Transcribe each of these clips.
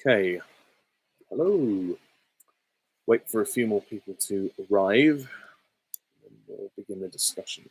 Okay, hello. Wait for a few more people to arrive, and we'll begin the discussion.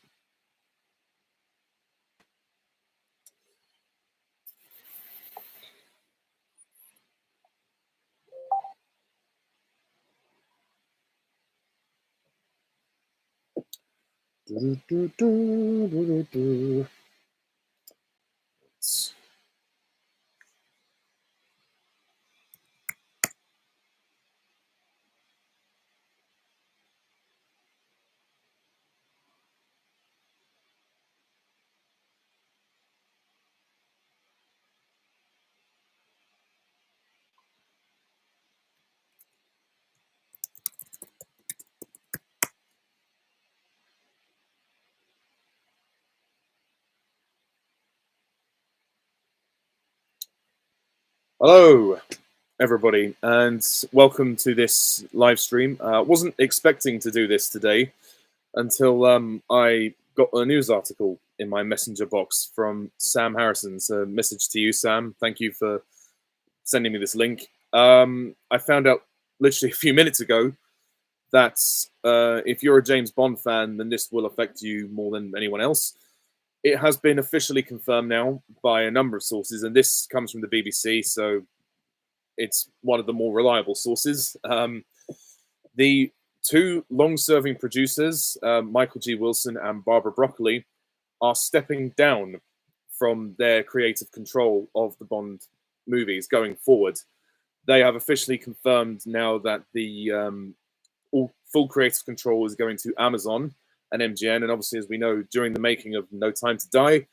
Hello, everybody, and welcome to this live stream. Wasn't expecting to do this today until I got a news article in my messenger box from Sam Harrison. So, message to you, Sam. Thank you for sending me this link. I found out literally a few minutes ago that if you're a James Bond fan, then this will affect you more than anyone else. It has been officially confirmed now by a number of sources, and this comes from the BBC, so it's one of the more reliable sources. The two long-serving producers, Michael G. Wilson and Barbara Broccoli, are stepping down from their creative control of the Bond movies going forward. They have officially confirmed now that the full creative control is going to Amazon and MGM. And obviously, as we know, during the making of No Time to Die,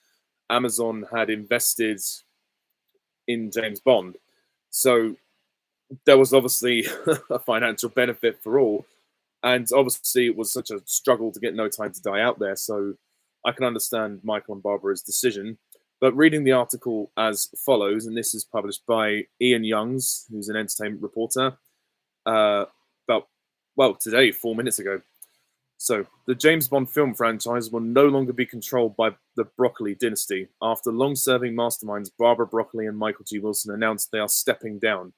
Amazon had invested in James Bond. So there was obviously a financial benefit for all. And obviously, it was such a struggle to get No Time to Die out there. So I can understand Michael and Barbara's decision. But reading the article as follows, and this is published by Ian Youngs, who's an entertainment reporter, today, 4 minutes ago. So, the James Bond film franchise will no longer be controlled by the Broccoli dynasty. After long-serving masterminds Barbara Broccoli and Michael G. Wilson announced they are stepping down.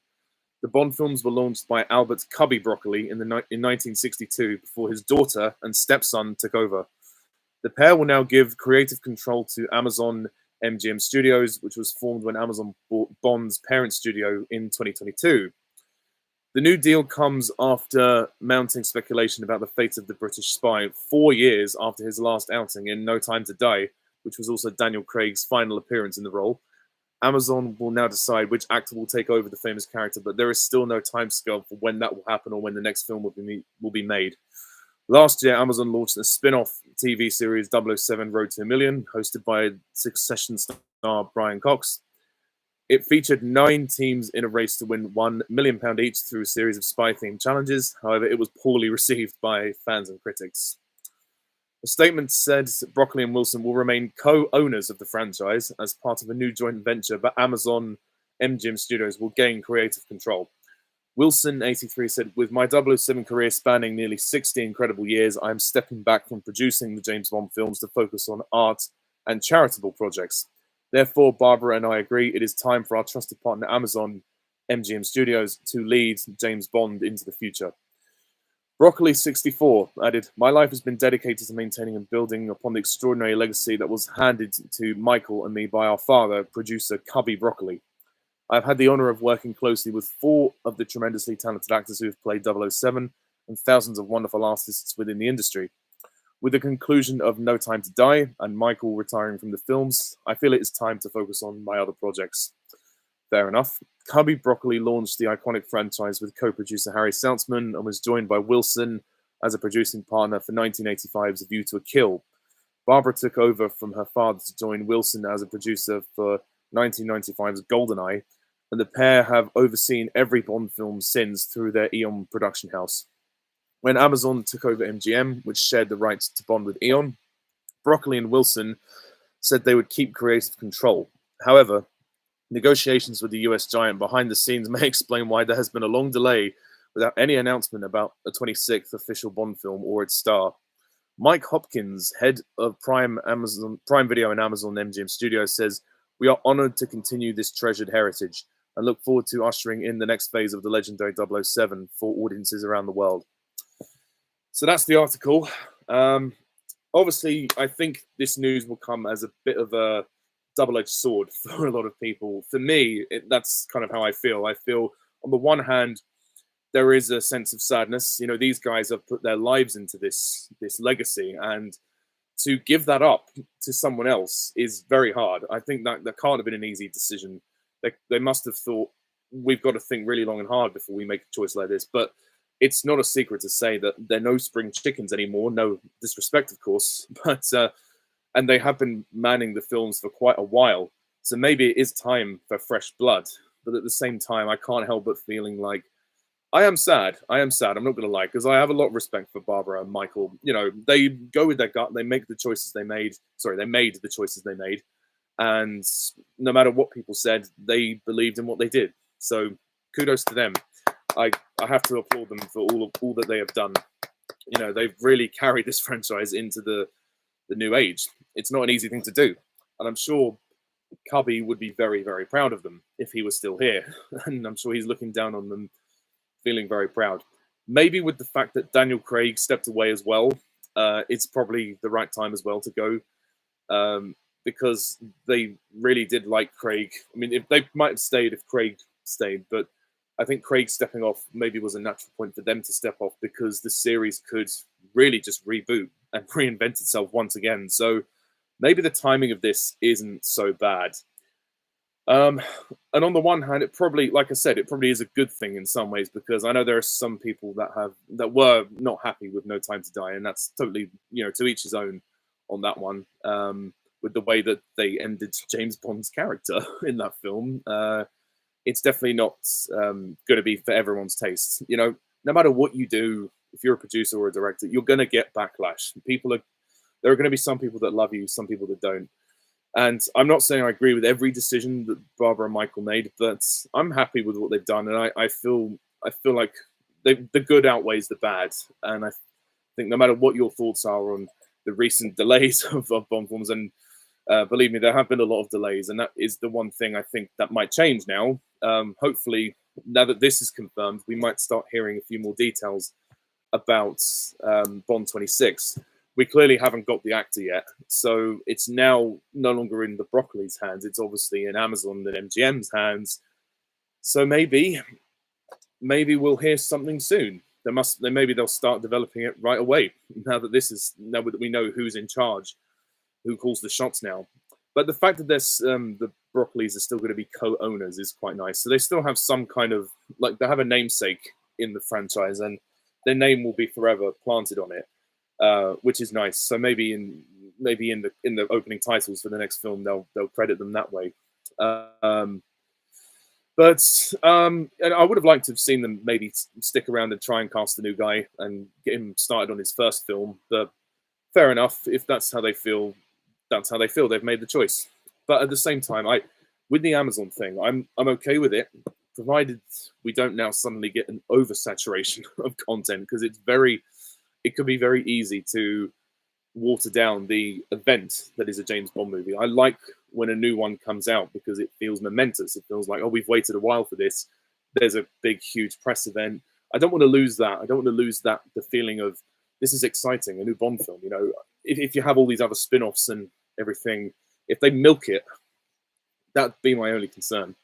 The Bond films were launched by Albert Cubby Broccoli in 1962 before his daughter and stepson took over. The pair will now give creative control to Amazon MGM Studios, which was formed when Amazon bought Bond's parent studio in 2022. The new deal comes after mounting speculation about the fate of the British spy 4 years after his last outing in No Time to Die, which was also Daniel Craig's final appearance in the role. Amazon will now decide which actor will take over the famous character, but there is still no timescale for when that will happen or when the next film will be made. Last year, Amazon launched a spin-off TV series 007 Road to a Million, hosted by Succession star Brian Cox. It featured 9 teams in a race to win £1 million each through a series of spy-themed challenges. However, it was poorly received by fans and critics. The statement said Broccoli and Wilson will remain co-owners of the franchise as part of a new joint venture, but Amazon MGM Studios will gain creative control. Wilson, 83, said, "With my 007 career spanning nearly 60 incredible years, I am stepping back from producing the James Bond films to focus on art and charitable projects. Therefore, Barbara and I agree it is time for our trusted partner Amazon MGM Studios to lead James Bond into the future." Broccoli, 64, added, "My life has been dedicated to maintaining and building upon the extraordinary legacy that was handed to Michael and me by our father, producer Cubby Broccoli. I've had the honor of working closely with 4 of the tremendously talented actors who have played 007 and thousands of wonderful artists within the industry. With the conclusion of No Time to Die and Michael retiring from the films, I feel it is time to focus on my other projects." Fair enough. Cubby Broccoli launched the iconic franchise with co-producer Harry Saltzman and was joined by Wilson as a producing partner for 1985's A View to a Kill. Barbara took over from her father to join Wilson as a producer for 1995's GoldenEye, and the pair have overseen every Bond film since through their Eon production house. When Amazon took over MGM, which shared the rights to Bond with Eon, Broccoli and Wilson said they would keep creative control. However, negotiations with the US giant behind the scenes may explain why there has been a long delay without any announcement about a 26th official Bond film or its star. Mike Hopkins, head of Prime Video and Amazon MGM Studios, says, "We are honored to continue this treasured heritage. and look forward to ushering in the next phase of the legendary 007 for audiences around the world. So that's the article. Obviously, I think this news will come as a bit of a double-edged sword for a lot of people. For me, that's kind of how I feel. I feel, on the one hand, there is a sense of sadness. You know, these guys have put their lives into this legacy, and to give that up to someone else is very hard. I think that can't have been an easy decision. They must have thought, we've got to think really long and hard before we make a choice like this. But it's not a secret to say that they're no spring chickens anymore. No disrespect, of course, but and they have been manning the films for quite a while. So maybe it is time for fresh blood. But at the same time, I can't help but feeling like I am sad. I'm not going to lie, because I have a lot of respect for Barbara and Michael. You know, they go with their gut. They make the choices they made. Sorry, they made the choices they made. And no matter what people said, they believed in what they did. So kudos to them. I have to applaud them for all that they have done. You know, they've really carried this franchise into the new age. It's not an easy thing to do. And I'm sure Cubby would be very, very proud of them if he was still here. And I'm sure he's looking down on them, feeling very proud. Maybe with the fact that Daniel Craig stepped away as well, it's probably the right time as well to go, because they really did like Craig. I mean, if they might have stayed if Craig stayed, but I think Craig stepping off maybe was a natural point for them to step off, because the series could really just reboot and reinvent itself once again. So maybe the timing of this isn't so bad. And on the one hand, it probably, like I said, it probably is a good thing in some ways, because I know there are some people that were not happy with No Time to Die, and that's totally, you know, to each his own on that one. With the way that they ended James Bond's character in that film, it's definitely not going to be for everyone's taste. You know, no matter what you do, if you're a producer or a director, you're going to get backlash. There are going to be some people that love you, some people that don't. And I'm not saying I agree with every decision that Barbara and Michael made, but I'm happy with what they've done, and I feel like the good outweighs the bad. And I think no matter what your thoughts are on the recent delays of Bond films, and believe me, there have been a lot of delays, and that is the one thing I think that might change now. Hopefully, now that this is confirmed, we might start hearing a few more details about Bond 26. We clearly haven't got the actor yet, so it's now no longer in the Broccoli's hands. It's obviously in Amazon and MGM's hands. So maybe we'll hear something soon. Maybe they'll start developing it right away. Now that we know who's in charge, who calls the shots now. But the fact that the Broccoli's are still going to be co-owners is quite nice. So they still have some kind of, like, they have a namesake in the franchise, and their name will be forever planted on it. Which is nice. So maybe in the opening titles for the next film, they'll credit them that way. And I would have liked to have seen them maybe stick around and try and cast a new guy and get him started on his first film. But fair enough. If that's how they feel, that's how they feel. They've made the choice. But at the same time, with the Amazon thing, I'm okay with it, provided we don't now suddenly get an oversaturation of content, because it could be very easy to water down the event that is a James Bond movie. I like when a new one comes out, because it feels momentous. It feels like, oh, we've waited a while for this. There's a big, huge press event. I don't want to lose that. I don't want to lose the feeling of, this is exciting, a new Bond film. You know, if you have all these other spin-offs and everything, if they milk it, that'd be my only concern.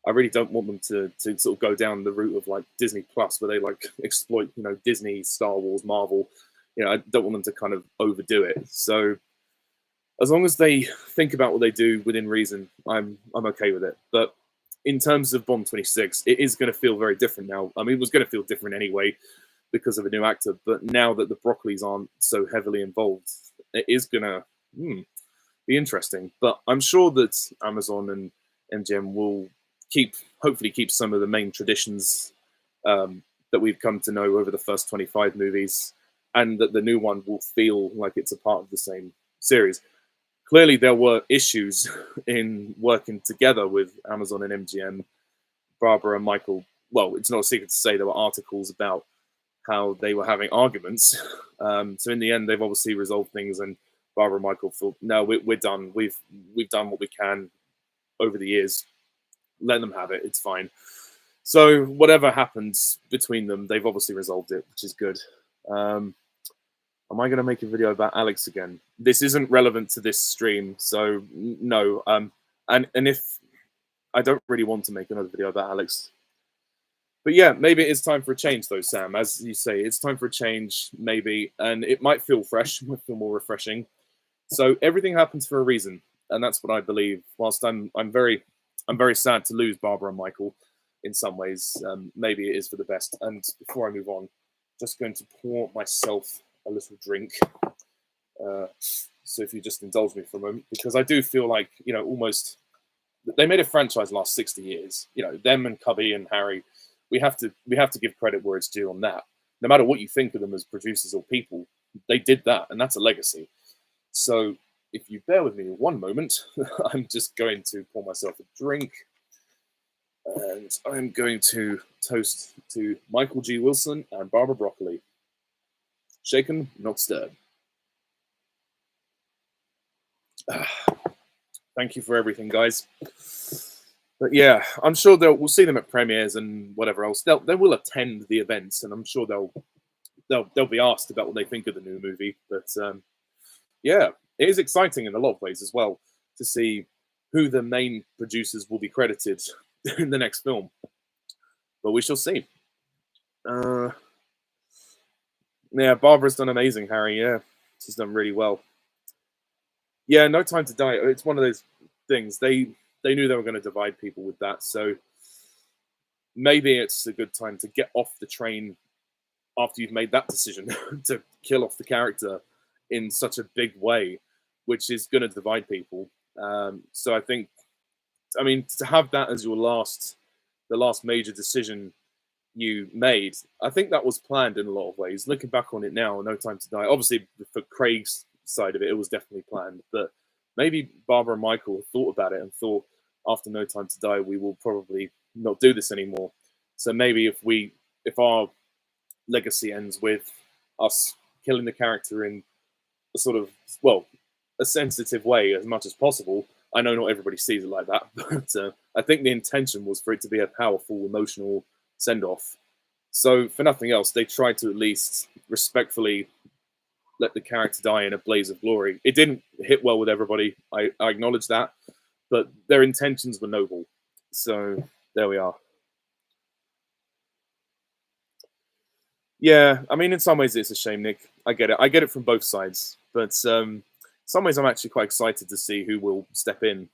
I really don't want them to sort of go down the route of like Disney Plus, where they like exploit, you know, Disney, Star Wars, Marvel. You know, I don't want them to kind of overdo it. So as long as they think about what they do within reason, I'm okay with it. But in terms of Bond 26, it is going to feel very different now. I mean, it was going to feel different anyway because of a new actor, but now that the Broccoli's aren't so heavily involved, it is going to be interesting. But I'm sure that Amazon and MGM will hopefully keep some of the main traditions that we've come to know over the first 25 movies, and that the new one will feel like it's a part of the same series. Clearly, there were issues in working together with Amazon and MGM. Barbara and Michael, well, it's not a secret to say there were articles about how they were having arguments. So in the end, they've obviously resolved things, and Barbara and Michael thought, no, we're done. We've done what we can over the years. let them have it. It's fine. So whatever happens between them, they've obviously resolved it, which is good. Am I going to make a video about Alex again? This isn't relevant to this stream, so no. And if I don't really want to make another video about Alex, but yeah, maybe it is time for a change, though, Sam. As you say, it's time for a change, maybe, and it might feel fresh, might feel more refreshing. So everything happens for a reason, and that's what I believe. Whilst I'm very sad to lose Barbara and Michael. In some ways, maybe it is for the best. And before I move on, just going to pour myself a little drink. So if you just indulge me for a moment, because I do feel like, you know, almost they made a franchise last 60 years. You know, them and Cubby and Harry. We have to give credit where it's due on that. No matter what you think of them as producers or people, they did that, and that's a legacy. So if you bear with me one moment, I'm just going to pour myself a drink. And I'm going to toast to Michael G. Wilson and Barbara Broccoli. Shaken, not stirred. Thank you for everything, guys. But yeah, I'm sure we'll see them at premieres and whatever else. They will attend the events, and I'm sure they'll be asked about what they think of the new movie. But yeah, it is exciting in a lot of ways as well to see who the main producers will be credited in the next film. But we shall see. Yeah, Barbara's done amazing, Harry. Yeah, she's done really well. Yeah, No Time to Die. It's one of those things. They knew they were going to divide people with that, so maybe it's a good time to get off the train after you've made that decision to kill off the character in such a big way, which is going to divide people. So I think, I mean, to have that as the last major decision you made, I think that was planned in a lot of ways. Looking back on it now, No Time to Die, obviously for Craig's side of it, it was definitely planned, but maybe Barbara and Michael thought about it and thought, after No Time to Die, we will probably not do this anymore. So maybe if our legacy ends with us killing the character in a sort of, well, a sensitive way as much as possible. I know not everybody sees it like that, but I think the intention was for it to be a powerful, emotional send-off. So for nothing else, they tried to at least respectfully let the character die in a blaze of glory. It didn't hit well with everybody. I acknowledge that, but their intentions were noble. So there we are. Yeah, I mean, in some ways it's a shame, Nick. I get it. I get it from both sides. But in some ways I'm actually quite excited to see who will step in.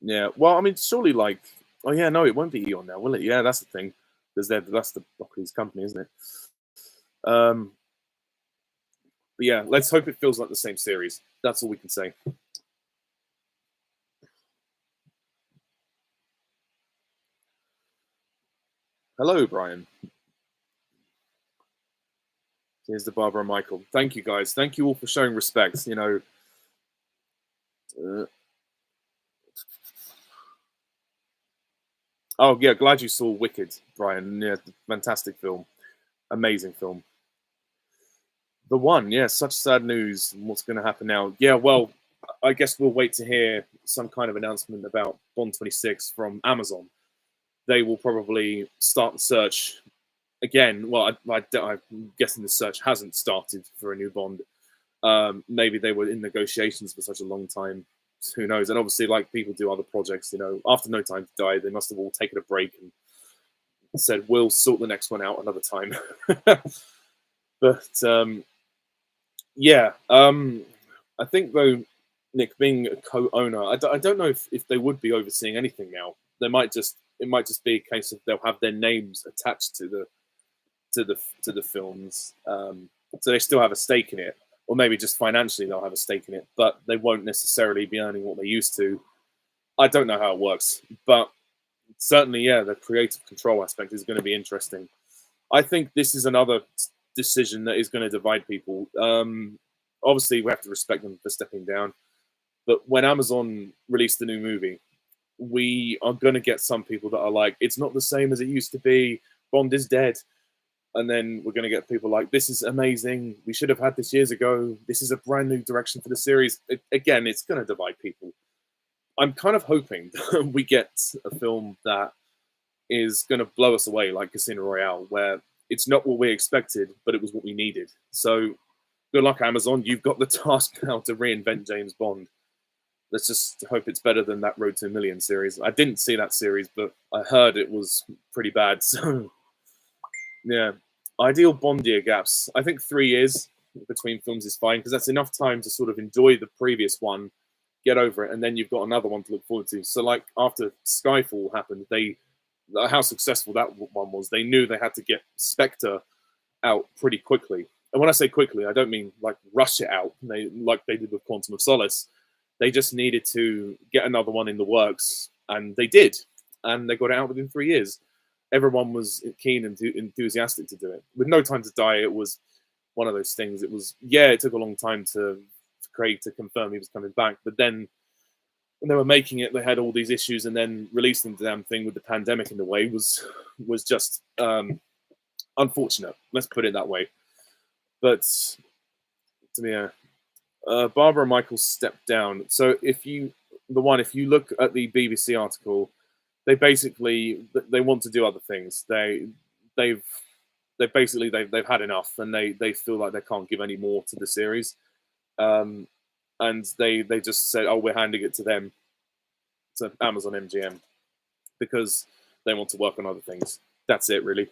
Yeah, well, I mean, surely, like, oh yeah, no, it won't be Eon now, will it? Yeah, that's the thing, because that's the Broccoli's company, isn't it? But yeah, let's hope it feels like the same series. That's all we can say. Hello, Brian. Here's the Barbara and Michael. Thank you, guys. Thank you all for showing respect. You know. Oh yeah, glad you saw Wicked, Brian. Yeah, fantastic film, amazing film. The One, yeah, such sad news. What's going to happen now? Yeah, well, I guess we'll wait to hear some kind of announcement about Bond 26 from Amazon. They will probably start the search again. Well, I'm guessing the search hasn't started for a new Bond. Maybe they were in negotiations for such a long time. Who knows? And obviously, like people do other projects, you know, after No Time to Die, they must have all taken a break and said, we'll sort the next one out another time. But yeah, I think though, Nick, being a co-owner, I don't know if they would be overseeing anything now. It might just be a case of they'll have their names attached to the films, so they still have a stake in it, or maybe just financially they'll have a stake in it, but they won't necessarily be earning what they used to. I don't know how it works, but certainly, yeah, the creative control aspect is going to be interesting. I think this is another decision that is going to divide people. Obviously, we have to respect them for stepping down, but when Amazon released the new movie, we are going to get some people that are like, it's not the same as it used to be. Bond is dead. And then we're going to get people like, this is amazing. We should have had this years ago. This is a brand new direction for the series. Again, it's going to divide people. I'm kind of hoping that we get a film that is going to blow us away like Casino Royale, where it's not what we expected, but it was what we needed. So good luck, Amazon. You've got the task now to reinvent James Bond. Let's just hope it's better than that Road to a Million series. I didn't see that series, but I heard it was pretty bad. So yeah, ideal Bond year gaps. I think 3 years between films is fine because that's enough time to sort of enjoy the previous one, get over it, and then you've got another one to look forward to. So like after Skyfall happened, how successful that one was, they knew they had to get Spectre out pretty quickly. And when I say quickly, I don't mean like rush it out, like they did with Quantum of Solace. They just needed to get another one in the works, and they did. And they got it out within 3 years. Everyone was keen and enthusiastic to do it. With No Time to Die, it was one of those things. It took a long time for Craig to confirm he was coming back. But then when they were making it, they had all these issues, and then releasing the damn thing with the pandemic in the way was just unfortunate. Let's put it that way. But to me, Barbara and Michael stepped down. So if you look at the BBC article, they want to do other things. They've had enough, and they feel like they can't give any more to the series. And they just said, oh, we're handing it to them, to Amazon MGM, because they want to work on other things. That's it, really.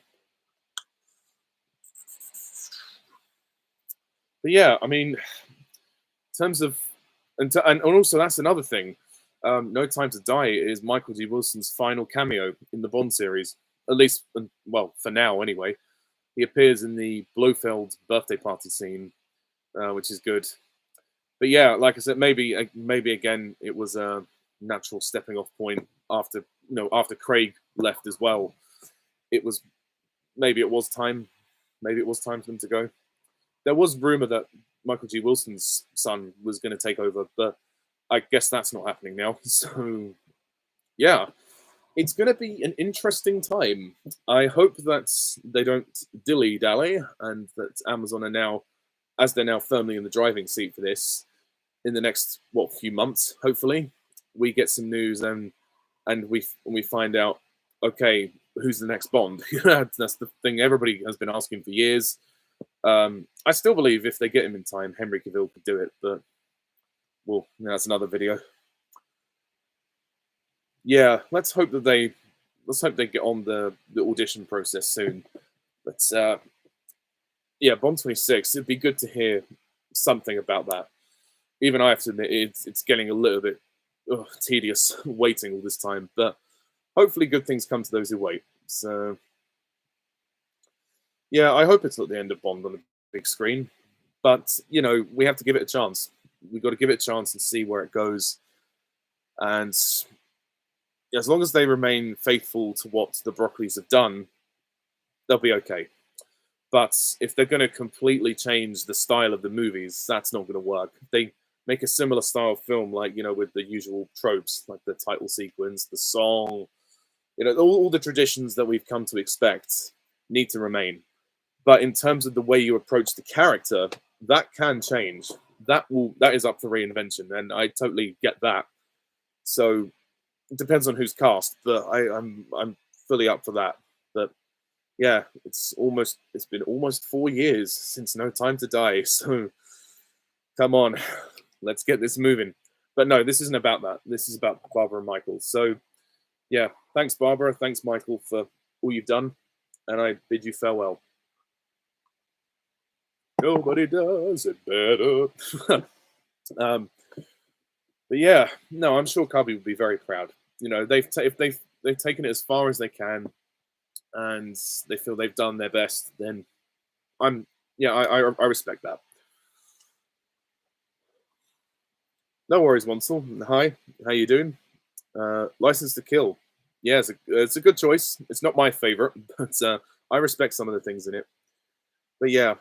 But yeah, I mean, in terms of, and also that's another thing. No Time to Die is Michael G. Wilson's final cameo in the Bond series, at least, well, for now anyway. He appears in the Blofeld birthday party scene, which is good. But yeah, like I said, maybe again it was a natural stepping off point after Craig left as well. Maybe it was time for them to go. There was rumor that Michael G. Wilson's son was going to take over, but I guess that's not happening now. So yeah, it's going to be an interesting time. I hope that they don't dilly-dally and that Amazon are now, as they're now firmly in the driving seat for this, in the next few months, hopefully, we get some news and we find out, okay, who's the next Bond? That's the thing everybody has been asking for years. I still believe if they get him in time, Henry Cavill could do it, but well, that's another video. Yeah, let's hope they get on the audition process soon. But yeah, Bond 26. It'd be good to hear something about that. Even I have to admit, it's getting a little bit tedious waiting all this time. But hopefully, good things come to those who wait. So yeah, I hope it's not the end of Bond on the big screen. But we have to give it a chance. We've got to give it a chance and see where it goes. And as long as they remain faithful to what the Broccoli's have done, they'll be okay. But if they're going to completely change the style of the movies, that's not going to work. They make a similar style film, like, with the usual tropes, like the title sequence, the song, all the traditions that we've come to expect need to remain. But in terms of the way you approach the character, that can change. That is up for reinvention, and I totally get that. So it depends on who's cast, but I'm fully up for that. But yeah, it's been almost 4 years since No Time to Die. So come on, let's get this moving. But no, this isn't about that. This is about Barbara and Michael. So yeah, thanks Barbara, thanks Michael for all you've done, and I bid you farewell. Nobody does it better. But yeah, no, I'm sure Cubby would be very proud. If they've taken it as far as they can, and they feel they've done their best, then I respect that. No worries, Monsel. Hi, how you doing? License to Kill. Yeah, it's a good choice. It's not my favorite, but I respect some of the things in it. But yeah,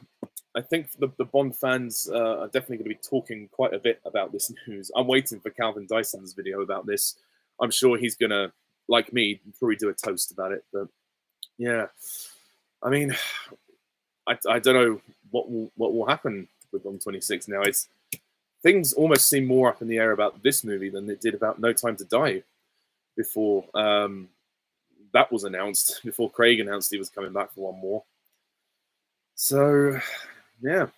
I think the Bond fans are definitely going to be talking quite a bit about this news. I'm waiting for Calvin Dyson's video about this. I'm sure he's going to, like me, probably do a toast about it. But yeah, I mean, I don't know what will happen with 126 now. It's things almost seem more up in the air about this movie than it did about No Time to Die before that was announced, before Craig announced he was coming back for one more. So, yeah,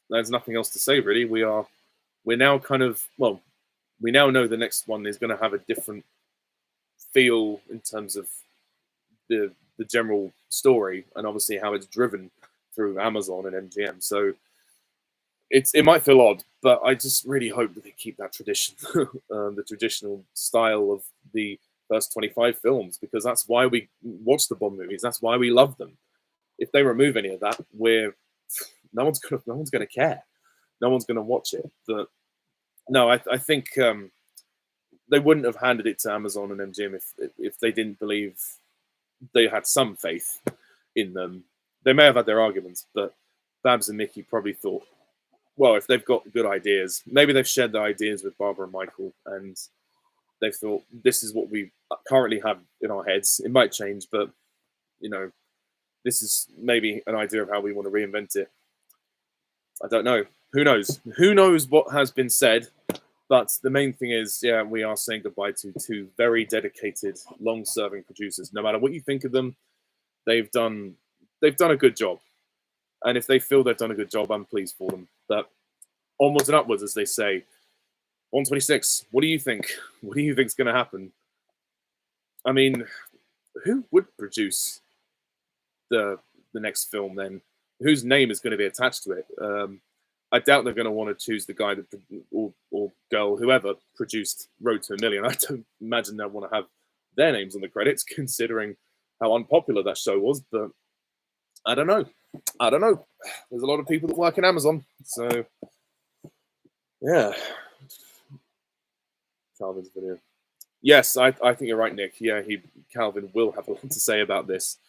there's nothing else to say really. We're now kind of, well, we now know the next one is going to have a different feel in terms of the general story and obviously how it's driven through Amazon and MGM. So it might feel odd, but I just really hope that they keep that tradition, the traditional style of the first 25 films, because that's why we watch the Bond movies. That's why we love them. If they remove any of that, no one's gonna care. No one's gonna watch it. But no, I think they wouldn't have handed it to Amazon and MGM if they didn't believe they had some faith in them. They may have had their arguments, but Babs and Mickey probably thought, well, if they've got good ideas, maybe they've shared their ideas with Barbara and Michael, and they thought this is what we currently have in our heads. It might change, but this is maybe an idea of how we want to reinvent it. I don't know. Who knows? Who knows what has been said? But the main thing is, yeah, we are saying goodbye to two very dedicated, long-serving producers. No matter what you think of them, they've done a good job. And if they feel they've done a good job, I'm pleased for them. But onwards and upwards, as they say. 126, what do you think? What do you think's going to happen? I mean, who would produce the next film then? Whose name is going to be attached to it? I doubt they're going to want to choose the guy that or girl, whoever produced Road to a Million. I don't imagine they'll want to have their names on the credits, considering how unpopular that show was. But I don't know. There's a lot of people that work in Amazon, so yeah. Calvin's video. Yes, I think you're right, Nick. Yeah, Calvin will have a lot to say about this.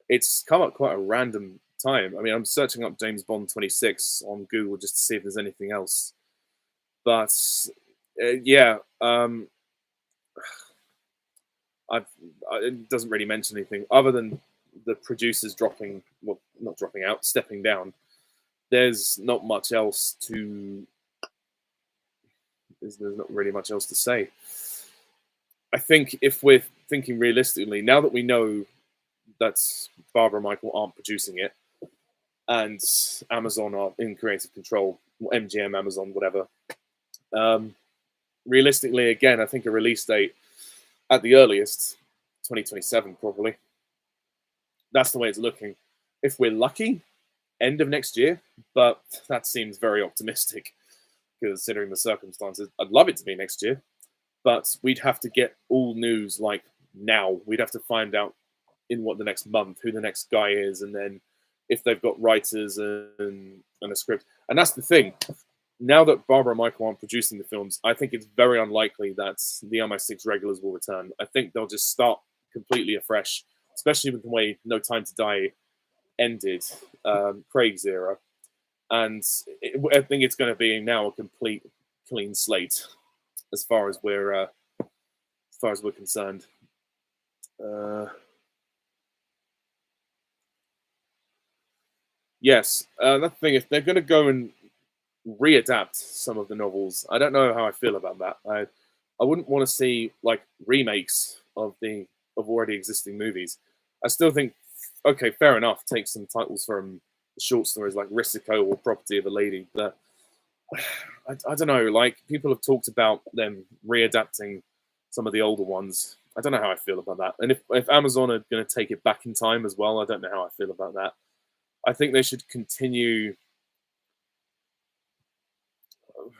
It's come up quite a random time. I mean, I'm searching up James Bond 26 on Google just to see if there's anything else. But yeah, it doesn't really mention anything other than the producers stepping down. There's not much else to. There's not really much else to say. I think if we're thinking realistically, now that we know that Barbara and Michael aren't producing it, and Amazon are in creative control, MGM, Amazon, whatever. Realistically, again, I think a release date at the earliest, 2027 probably. That's the way it's looking. If we're lucky, end of next year, but that seems very optimistic considering the circumstances. I'd love it to be next year, but we'd have to get all news like now. We'd have to find out in the next month who the next guy is, and then if they've got writers and a script. And that's the thing. Now that Barbara and Michael aren't producing the films, I think it's very unlikely that the MI6 regulars will return. I think they'll just start completely afresh, especially with the way No Time to Die ended, Craig's era. And I think it's going to be now a complete clean slate as far as we're concerned. Yes, that's the thing. If they're going to go and readapt some of the novels, I don't know how I feel about that. I wouldn't want to see like remakes of already existing movies. I still think, okay, fair enough, take some titles from the short stories like Risico or Property of a Lady, but I don't know. Like, people have talked about them readapting some of the older ones. I don't know how I feel about that. And if Amazon are going to take it back in time as well, I don't know how I feel about that. I think they should continue.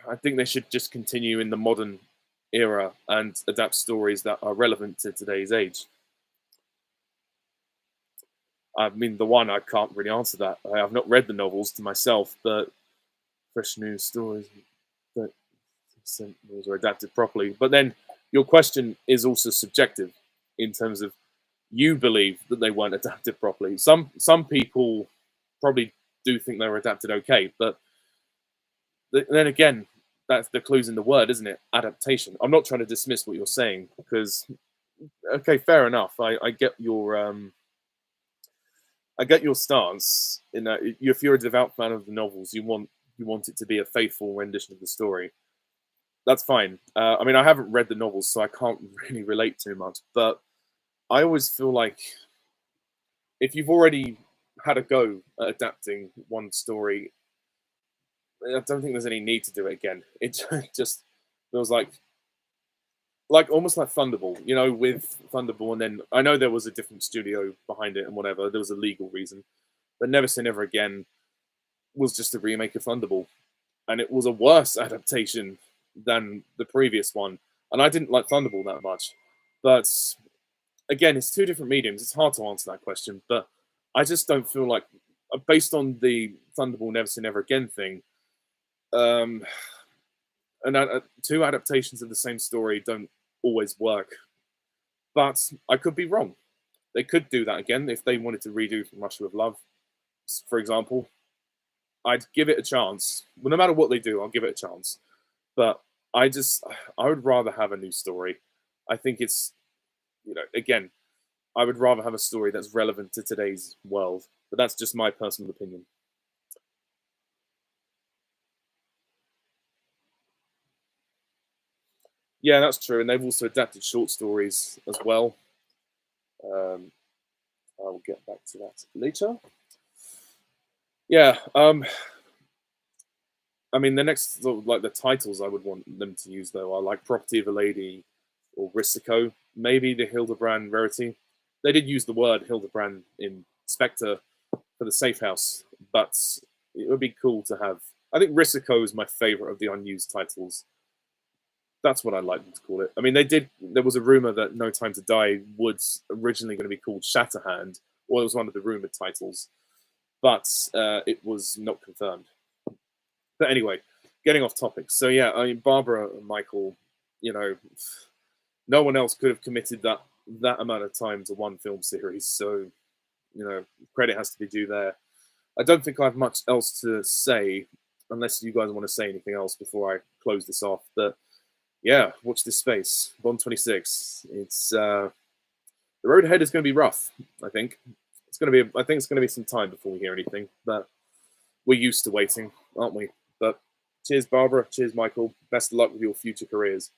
I think they should just continue in the modern era and adapt stories that are relevant to today's age. I mean, the one, I can't really answer that. I have not read the novels to myself, but fresh news stories that are adapted properly. But then your question is also subjective in terms of you believe that they weren't adapted properly. Some people probably do think they were adapted okay, but then again, that's the clues in the word, isn't it? Adaptation. I'm not trying to dismiss what you're saying because, okay, fair enough. I get your I get your stance in that if you're a devout fan of the novels, you want it to be a faithful rendition of the story. That's fine. I mean, I haven't read the novels, so I can't really relate too much. But I always feel like if you've already had a go at adapting one story, I don't think there's any need to do it again. It just feels like almost like Thunderball, you know, with Thunderball, and then I know there was a different studio behind it and whatever. There was a legal reason, but Never Say Never Again was just a remake of Thunderball, and it was a worse adaptation than the previous one. And I didn't like Thunderball that much, but again, it's two different mediums. It's hard to answer that question, but I just don't feel like, based on the Thunderball Never Say Never Again thing, um, and two adaptations of the same story don't always work. But I could be wrong. They could do that again if they wanted to redo From Russia with Love, for example. I'd give it a chance. Well, no matter what they do, I'll give it a chance. But I would rather have a new story. I think it's, again, I would rather have a story that's relevant to today's world. But that's just my personal opinion. Yeah, that's true. And they've also adapted short stories as well. Um, I will get back to that later. Yeah. I mean, the next sort of like the titles I would want them to use though are like Property of a Lady or Risico, maybe the Hildebrand Rarity. They did use the word Hildebrand in Spectre for the Safe House, but it would be cool to have. I think Risico is my favorite of the unused titles. That's what I'd like them to call it. I mean, they did. There was a rumor that No Time to Die was originally going to be called Shatterhand, or it was one of the rumored titles, but it was not confirmed. But anyway, getting off topic. So yeah, I mean, Barbara and Michael, you know, no one else could have committed that amount of time to one film series. So, credit has to be due there. I don't think I have much else to say, unless you guys want to say anything else before I close this off. But yeah, watch this space. Bond 26. It's the road ahead is going to be rough. I think it's going to be. I think it's going to be some time before we hear anything. But we're used to waiting, aren't we? But cheers, Barbara. Cheers, Michael. Best of luck with your future careers.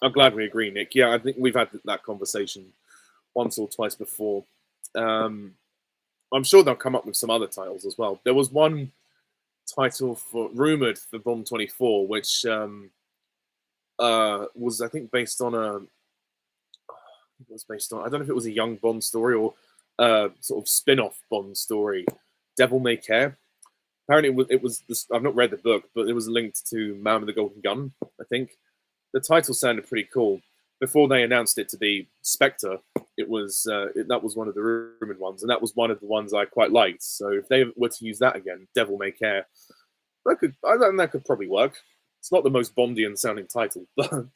I'm glad we agree, Nick. Yeah, I think we've had that conversation once or twice before. I'm sure they'll come up with some other titles as well. There was one title rumored for Bond 24, which was I think based on it was based on, I don't know if it was a young Bond story or sort of spin-off Bond story, Devil May Care. Apparently, it was this, I've not read the book, but it was linked to Man with the Golden Gun. I think the title sounded pretty cool. Before they announced it to be Spectre, it was that was one of the rumored ones, and that was one of the ones I quite liked. So if they were to use that again, Devil May Care, I think that could probably work. It's not the most Bondian sounding title, but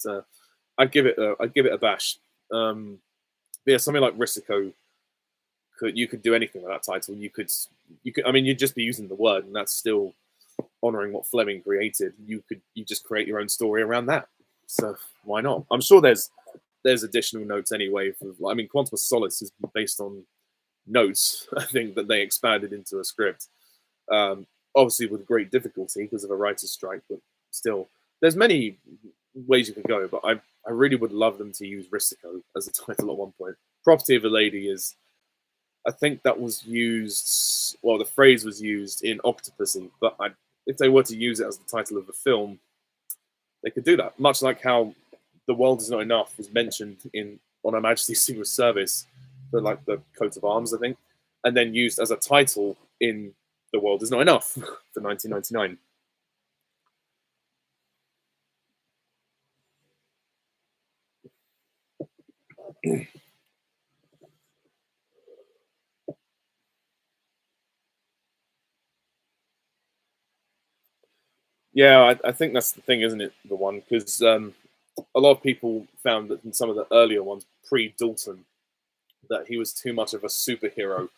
I'd give it a bash. Yeah, something like Risico, you could do anything with that title. You could. I mean, you'd just be using the word, and that's still honoring what Fleming created. You just create your own story around that. So why not? I'm sure there's additional notes anyway. I mean, Quantum of Solace is based on notes, I think, that they expanded into a script. Obviously with great difficulty because of a writer's strike, but still, there's many ways you could go. But I really would love them to use Risico as a title at one point. Property of a Lady is, I think that was used. Well, the phrase was used in Octopussy, but if they were to use it as the title of the film, they could do that. Much like how The World Is Not Enough was mentioned on Her Majesty's Secret Service for like the coat of arms, I think, and then used as a title in The World Is Not Enough for 1999. Yeah, I think that's the thing, isn't it? The one, because a lot of people found that in some of the earlier ones, pre Dalton, that he was too much of a superhero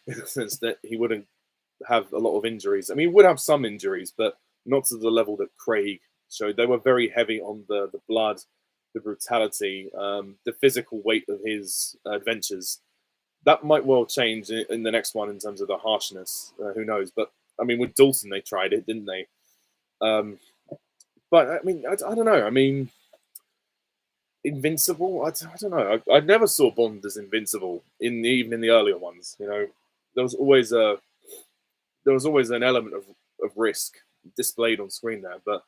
in the sense that he wouldn't have a lot of injuries. I mean, he would have some injuries, but not to the level that Craig showed. They were very heavy on the blood the brutality, the physical weight of his adventures. That might well change in the next one in terms of the harshness. Who knows? But I mean, with Dalton, they tried it, didn't they? But I mean, I don't know. I mean, invincible. I don't know. I never saw Bond as invincible even in the earlier ones. You know, there was always an element of risk displayed on screen there, but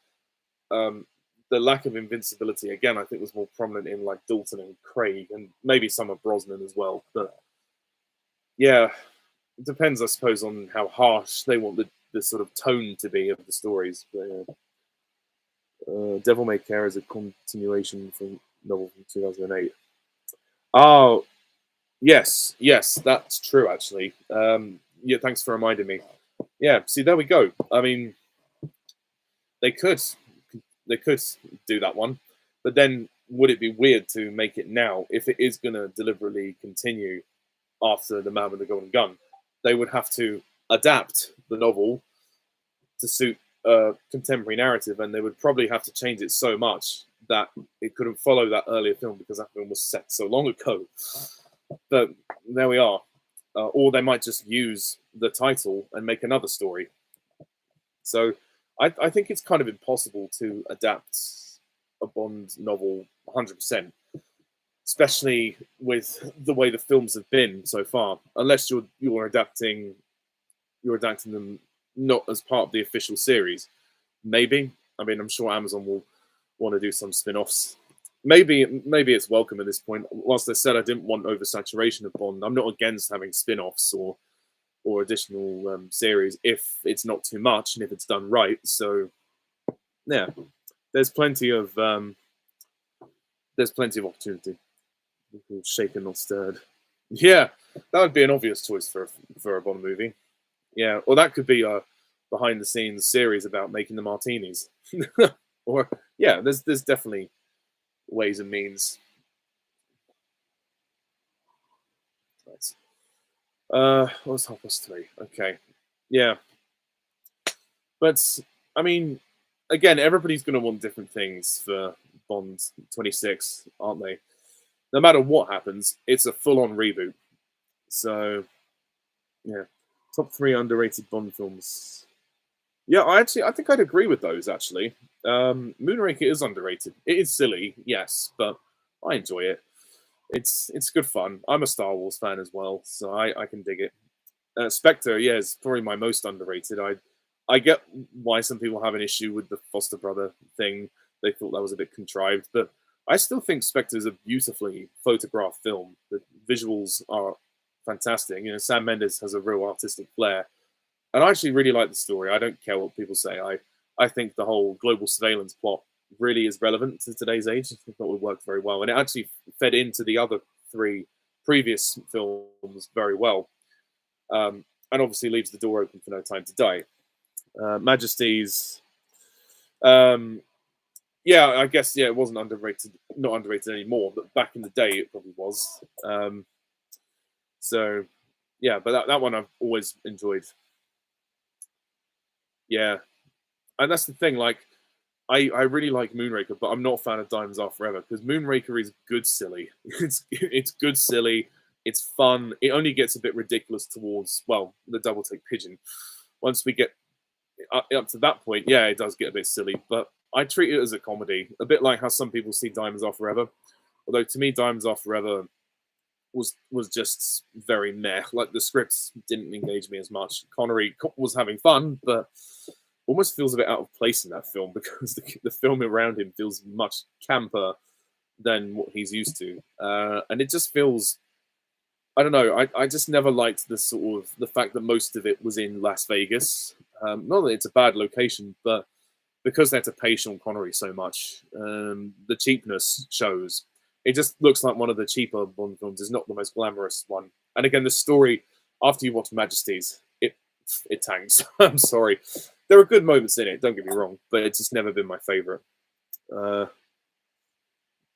the lack of invincibility again, I think, was more prominent in like Dalton and Craig, and maybe some of Brosnan as well. But yeah, it depends, I suppose, on how harsh they want the sort of tone to be of the stories. But, Devil May Care is a continuation from novel from 2008. Oh, yes, that's true, actually. Yeah, thanks for reminding me. Yeah, see, there we go. I mean, they could do that one, but then would it be weird to make it now if it is going to deliberately continue after The Man with the Golden Gun? They would have to adapt the novel to suit a contemporary narrative, and they would probably have to change it so much that it couldn't follow that earlier film because that film was set so long ago. But there we are. Or they might just use the title and make another story. So I think it's kind of impossible to adapt a Bond novel 100%, especially with the way the films have been so far. Unless you're adapting them not as part of the official series. Maybe. I mean, I'm sure Amazon will want to do some spin-offs. Maybe it's welcome at this point. Whilst I said I didn't want oversaturation of Bond, I'm not against having spin-offs or additional series if it's not too much and if it's done right. So yeah, there's plenty of opportunity. Shaken not stirred. Yeah, that would be an obvious choice for a Bond movie. Yeah, or that could be a behind the scenes series about making the martinis. Or yeah, there's definitely ways and means. Right. What was 3:30? Okay. Yeah. But I mean, again, everybody's gonna want different things for Bond 26, aren't they? No matter what happens, it's a full on reboot. So yeah. Top 3 underrated Bond films. Yeah, I think I'd agree with those actually. Moonraker is underrated. It is silly, yes, but I enjoy it. It's good fun. I'm a Star Wars fan as well, so I can dig it. Spectre, yeah, is probably my most underrated. I get why some people have an issue with the foster brother thing. They thought that was a bit contrived, but I still think Spectre is a beautifully photographed film. The visuals are fantastic. You know, Sam Mendes has a real artistic flair, and I actually really like the story. I don't care what people say. I think the whole global surveillance plot really is relevant to today's age. I thought it would work very well, and it actually fed into the other 3 previous films very well, and obviously leaves the door open for No Time to Die. Majesties, yeah, I guess it wasn't underrated, not underrated anymore, but back in the day it probably was. So yeah, but that one I've always enjoyed. Yeah, and that's the thing. Like, I really like Moonraker, but I'm not a fan of Diamonds Are Forever because Moonraker is good silly. It's good silly. It's fun. It only gets a bit ridiculous towards the double take pigeon. Once we get up to that point, yeah, it does get a bit silly. But I treat it as a comedy, a bit like how some people see Diamonds Are Forever. Although to me, Diamonds Are Forever was just very meh. Like the scripts didn't engage me as much. Connery was having fun, but almost feels a bit out of place in that film because the film around him feels much camper than what he's used to, and it just feels. I don't know. I just never liked the fact that most of it was in Las Vegas. Not that it's a bad location, but because they had to pay Sean Connery so much, the cheapness shows. It just looks like one of the cheaper Bond films. It's not the most glamorous one. And again, the story after you watch Majesties, it tanks. I'm sorry. There are good moments in it. Don't get me wrong, but it's just never been my favorite. The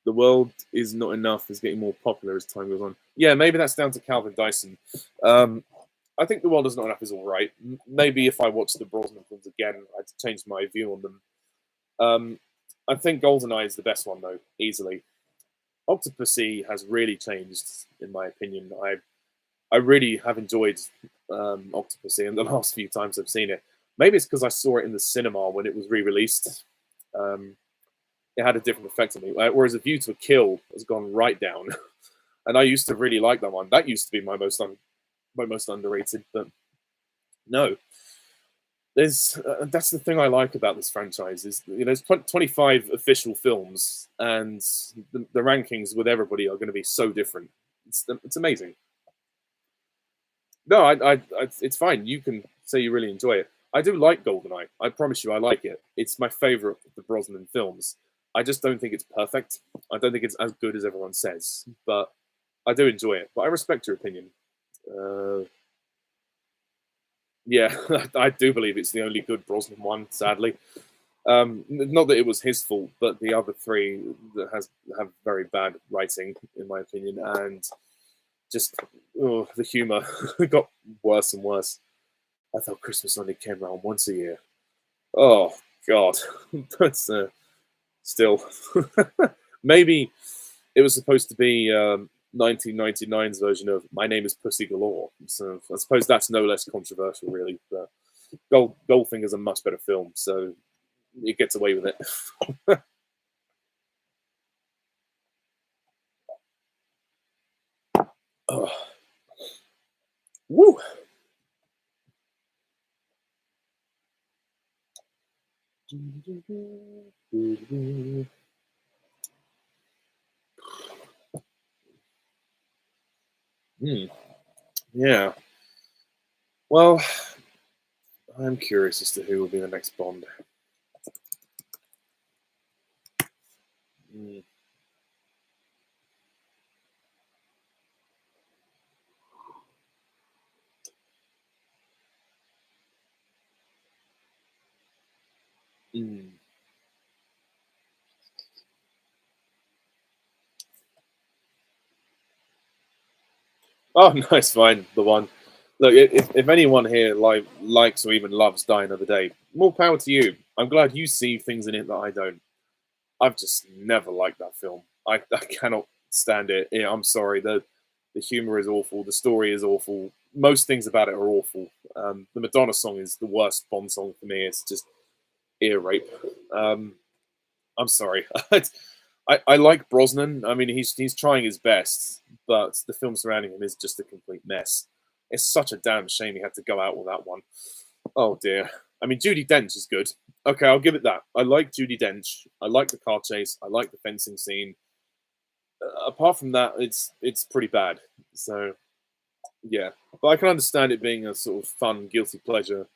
World Is Not Enough is getting more popular as time goes on. Yeah, maybe that's down to Calvin Dyson. I think The World Is Not Enough is all right. Maybe if I watch the Brosnan films again, I'd change my view on them. I think GoldenEye is the best one, though, easily. Octopussy has really changed, in my opinion. I really have enjoyed Octopussy in the last few times I've seen it. Maybe it's because I saw it in the cinema when it was re-released. Um, it had a different effect on me. Whereas A View to a Kill has gone right down, and I used to really like that one. That used to be my most underrated, but no. There's that's the thing I like about this franchise is there's 25 official films, and the rankings with everybody are going to be so different. It's amazing. No, it's fine. You can say you really enjoy it. I do like GoldenEye. I promise you, I like it. It's my favorite of the Brosnan films. I just don't think it's perfect. I don't think it's as good as everyone says, but I do enjoy it. But I respect your opinion. Uh, yeah, I do believe it's the only good Brosnan one. Sadly, not that it was his fault, but the other three that have very bad writing, in my opinion, and just the humor got worse and worse. I thought Christmas only came around once a year. Oh God, but still, maybe it was supposed to be 1999's version of My Name Is Pussy Galore. So I suppose that's no less controversial, really. But Goldfinger's a much better film, so it gets away with it. Oh. Woo! Yeah. Well, I'm curious as to who will be the next Bond. Mm. Mm. Oh, nice, fine, the one. Look, if anyone here likes or even loves Die Another Day, more power to you. I'm glad you see things in it that I don't. I've just never liked that film. I cannot stand it. Yeah, I'm sorry. The humor is awful. The story is awful. Most things about it are awful. The Madonna song is the worst Bond song for me. It's just ear rape. Um, I'm sorry. I like Brosnan. I mean, he's trying his best, but the film surrounding him is just a complete mess. It's such a damn shame he had to go out with that one. Oh dear. I mean, Judi Dench is good. Okay, I'll give it that. I like Judi Dench. I like the car chase. I like the fencing scene. Apart from that, it's pretty bad. So yeah, but I can understand it being a sort of fun, guilty pleasure.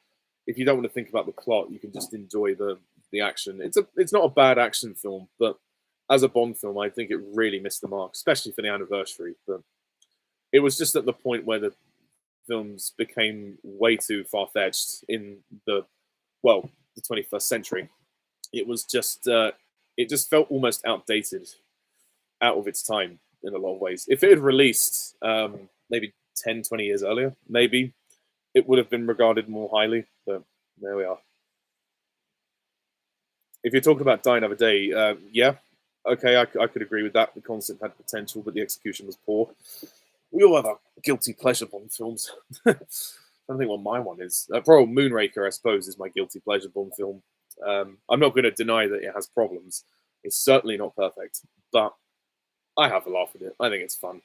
If you don't want to think about the plot, you can just enjoy the action. It's not a bad action film, but as a Bond film, I think it really missed the mark, especially for the anniversary. But it was just at the point where the films became way too far fetched in the well, the 21st century. It was just it just felt almost outdated, out of its time in a lot of ways. If it had released maybe 10, 20 years earlier, maybe it would have been regarded more highly. But there we are. If you're talking about Die Another Day, yeah, okay, I could agree with that. The concept had potential, but the execution was poor. We all have our guilty pleasure Bond films. I don't think what my one is. Probably Moonraker, I suppose, is my guilty pleasure Bond film. I'm not going to deny that it has problems. It's certainly not perfect, but I have a laugh at it. I think it's fun.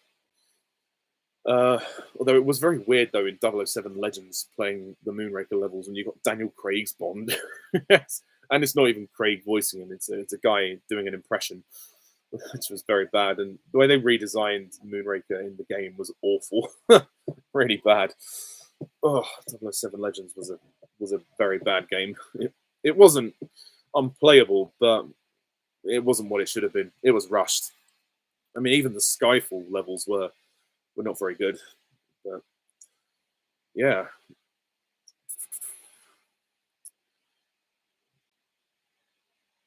Uh, Although it was very weird though in 007 Legends playing the Moonraker levels, and you got Daniel Craig's Bond, yes. And it's not even Craig voicing him; it's a guy doing an impression, which was very bad. And the way they redesigned Moonraker in the game was awful, really bad. Oh, 007 Legends was a very bad game. It wasn't unplayable, but it wasn't what it should have been. It was rushed. I mean, even the Skyfall levels were not very good. But yeah.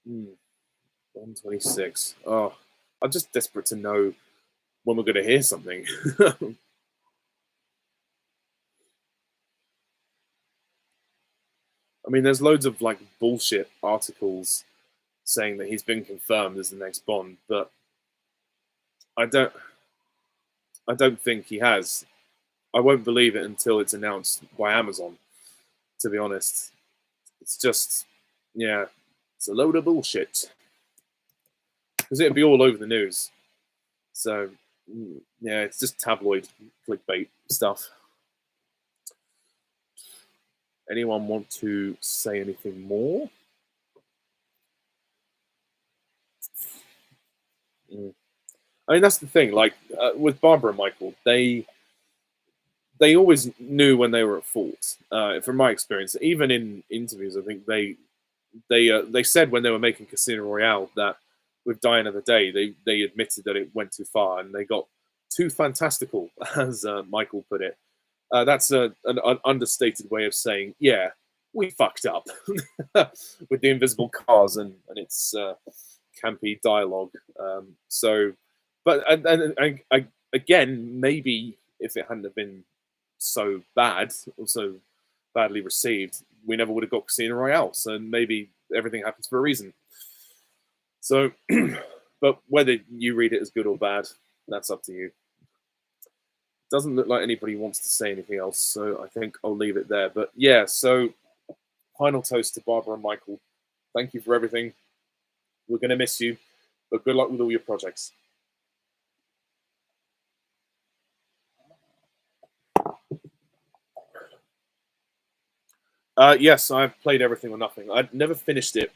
126. Oh, I'm just desperate to know when we're going to hear something. I mean, there's loads of like bullshit articles saying that he's been confirmed as the next Bond, but I don't. I don't think he has. I won't believe it until it's announced by Amazon. To be honest, it's just, yeah, it's a load of bullshit because it'd be all over the news. So, yeah, it's just tabloid clickbait stuff. Anyone want to say anything more? Mm. I mean, that's the thing. Like with Barbara and Michael, they always knew when they were at fault. From my experience, even in interviews, I think they said when they were making Casino Royale that with Die Another Day, they admitted that it went too far and they got too fantastical, as Michael put it. That's an understated way of saying, yeah, we fucked up with the invisible cars and its campy dialogue. So, but again, maybe if it hadn't have been so bad or so badly received, we never would have got Casino Royale. So maybe everything happens for a reason. So, but whether you read it as good or bad, that's up to you. Doesn't look like anybody wants to say anything else, so I think I'll leave it there. But yeah, so final toast to Barbara and Michael. Thank you for everything. We're going to miss you, but good luck with all your projects. Yes, I've played Everything or Nothing. I'd never finished it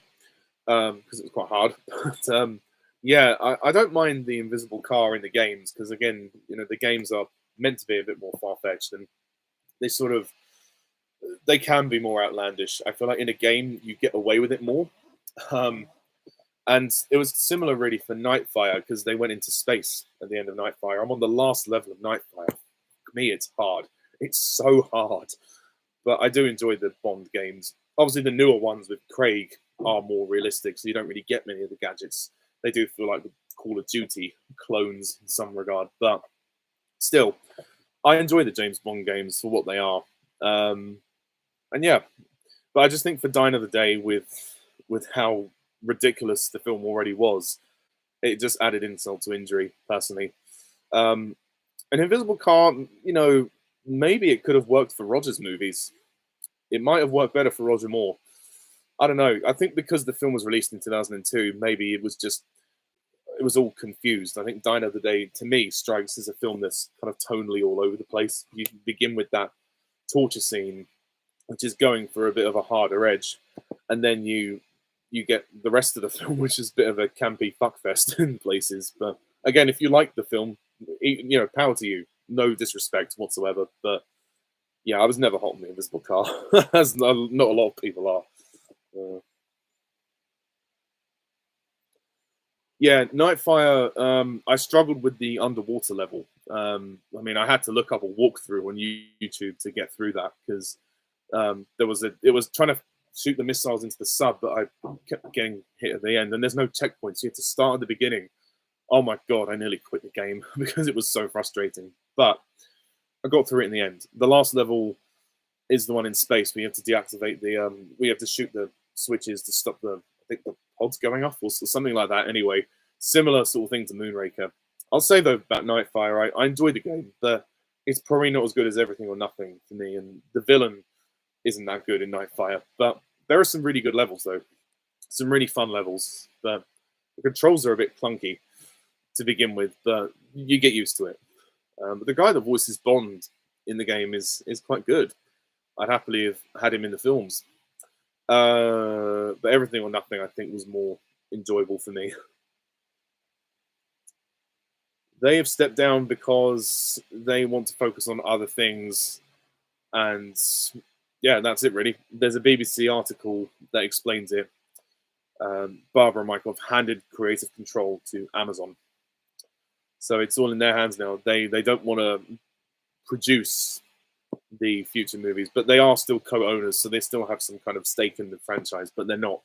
because it was quite hard. But yeah, I don't mind the invisible car in the games because again, the games are meant to be a bit more far fetched and they sort of they can be more outlandish. I feel like in a game you get away with it more. Um, and it was similar really for Nightfire because they went into space at the end of Nightfire. I'm on the last level of Nightfire. For me, it's hard. It's so hard. But I do enjoy the Bond games. Obviously, the newer ones with Craig are more realistic, so you don't really get many of the gadgets. They do feel like the Call of Duty clones in some regard, but still, I enjoy the James Bond games for what they are. And yeah, but I just think for Die Another Day, with how ridiculous the film already was, it just added insult to injury. Personally, um, an Invisible Car, maybe it could have worked for Roger's movies. It might have worked better for Roger Moore. I don't know. I think because the film was released in 2002, maybe it was all confused. I think Die Another Day, to me, strikes as a film that's kind of tonally all over the place. You begin with that torture scene, which is going for a bit of a harder edge, and then you get the rest of the film, which is a bit of a campy fuckfest in places. But again, if you like the film, power to you. No disrespect whatsoever, but yeah, I was never hot on the Invisible Car, as not a lot of people are. Yeah, Nightfire. I struggled with the underwater level. I mean, I had to look up a walkthrough on YouTube to get through that because it was trying to shoot the missiles into the sub, but I kept getting hit at the end, and there's no checkpoints. You had to start at the beginning. Oh my god, I nearly quit the game because it was so frustrating. But I got through it in the end. The last level is the one in space. We have to deactivate we have to shoot the switches to stop I think the pods going off or something like that. Anyway, similar sort of thing to Moonraker. I'll say though about Nightfire, I enjoyed the game, but it's probably not as good as Everything or Nothing for me. And the villain isn't that good in Nightfire, but there are some really good levels though, some really fun levels. But the controls are a bit clunky to begin with, but you get used to it. But the guy that voices Bond in the game is quite good. I'd happily have had him in the films. But Everything or Nothing, I think, was more enjoyable for me. They have stepped down because they want to focus on other things, and yeah, that's it really. There's a BBC article that explains it. Barbara and Michael have handed creative control to Amazon, so it's all in their hands now. They don't want to produce the future movies, but they are still co-owners, so they still have some kind of stake in the franchise, but they're not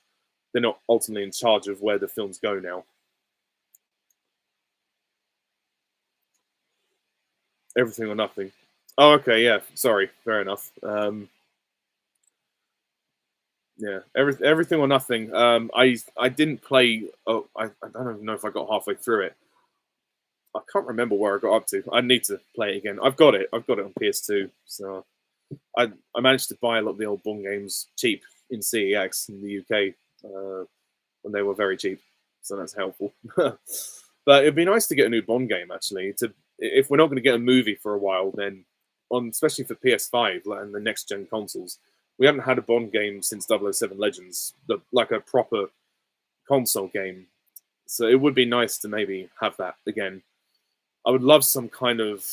ultimately in charge of where the films go now. Everything or Nothing. Oh, okay, yeah. Sorry, fair enough. Yeah, Everything or Nothing. I didn't play. Oh, I don't even know if I got halfway through it. I can't remember where I got up to. I need to play it again. I've got it. I've got it on PS2. So I managed to buy a lot of the old Bond games cheap in CEX in the UK when they were very cheap. So that's helpful. But it'd be nice to get a new Bond game actually. To if we're not going to get a movie for a while, then on especially for PS5 and the next gen consoles, we haven't had a Bond game since 007 Legends, like a proper console game. So it would be nice to maybe have that again. I would love some kind of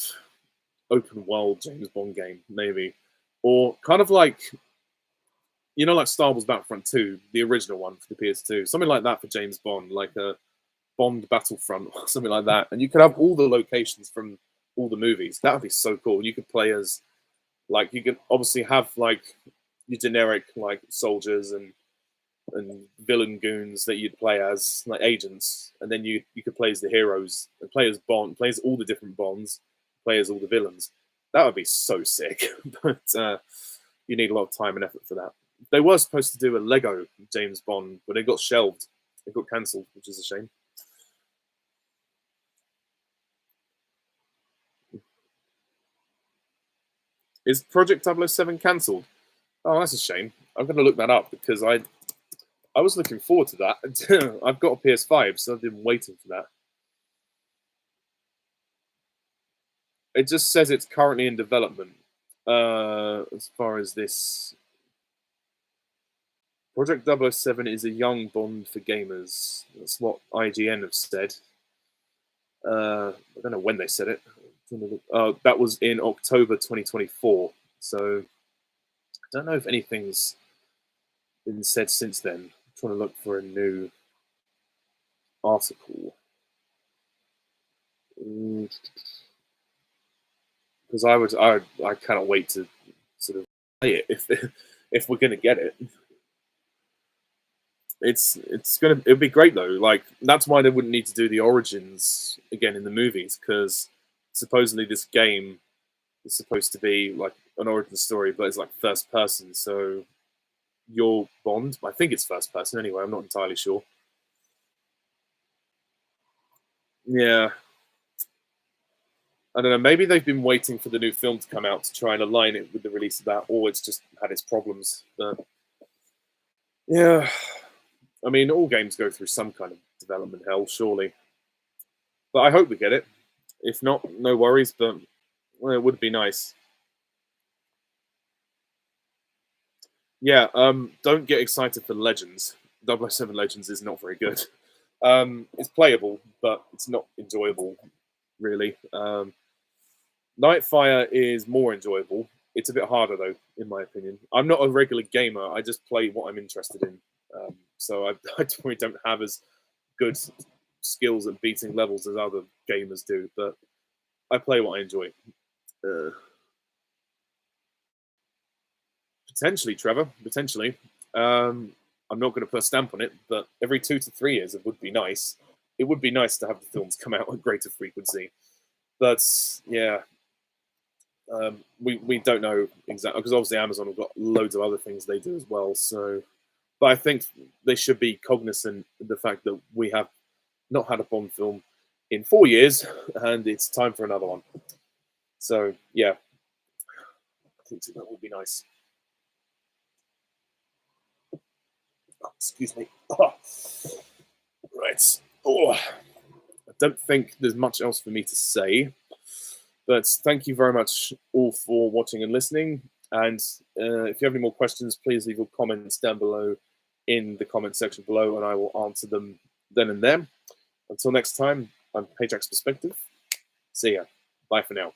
open world James Bond game, maybe, or kind of like like Star Wars Battlefront 2, the original one for the PS2, something like that for James Bond, like a Bond Battlefront or something like that, and you could have all the locations from all the movies. That would be so cool. You could play as like you could obviously have like your generic like soldiers and villain goons that you'd play as like agents, and then you could play as the heroes and play as Bond, play as all the different Bonds, play as all the villains. That would be so sick, but you need a lot of time and effort for that. They were supposed to do a Lego James Bond, but it got shelved. It got cancelled, which is a shame. Is Project 007 cancelled? Oh, that's a shame. I'm going to look that up because I was looking forward to that. I've got a PS5, so I've been waiting for that. It just says it's currently in development. As far as this, Project 007 is a young Bond for gamers. That's what IGN have said. I don't know when they said it. That was in October 2024. So I don't know if anything's been said since then. I'm trying to look for a new article. Because I cannot wait to sort of play it if we're gonna get it. It'd be great though. Like that's why they wouldn't need to do the origins again in the movies because supposedly this game is supposed to be like an origin story, but it's like first person. So your Bond, I think it's first person anyway. I'm not entirely sure. Yeah, I don't know. Maybe they've been waiting for the new film to come out to try and align it with the release of that, or it's just had its problems. But yeah, I mean, all games go through some kind of development hell, surely. But I hope we get it. If not, no worries. But well, it would be nice. Yeah. Don't get excited for Legends. 007 Legends is not very good. It's playable, but it's not enjoyable, really. Nightfire is more enjoyable. It's a bit harder though, in my opinion. I'm not a regular gamer. I just play what I'm interested in. So I probably don't have as good skills at beating levels as other gamers do, but I play what I enjoy. Uh, Potentially, Trevor. Potentially. I'm not going to put a stamp on it, but every 2 to 3 years it would be nice. It would be nice to have the films come out at greater frequency. But yeah, we don't know exactly because obviously Amazon have got loads of other things they do as well. So, but I think they should be cognizant of the fact that we have not had a Bond film in 4 years, and it's time for another one. So yeah, I think that would be nice. Oh, excuse me. Oh. Right. Oh, I don't think there's much else for me to say. But thank you very much all for watching and listening. And if you have any more questions, please leave your comments down below in the comment section below, and I will answer them then and there. Until next time, I'm Pajax Perspective. See ya. Bye for now.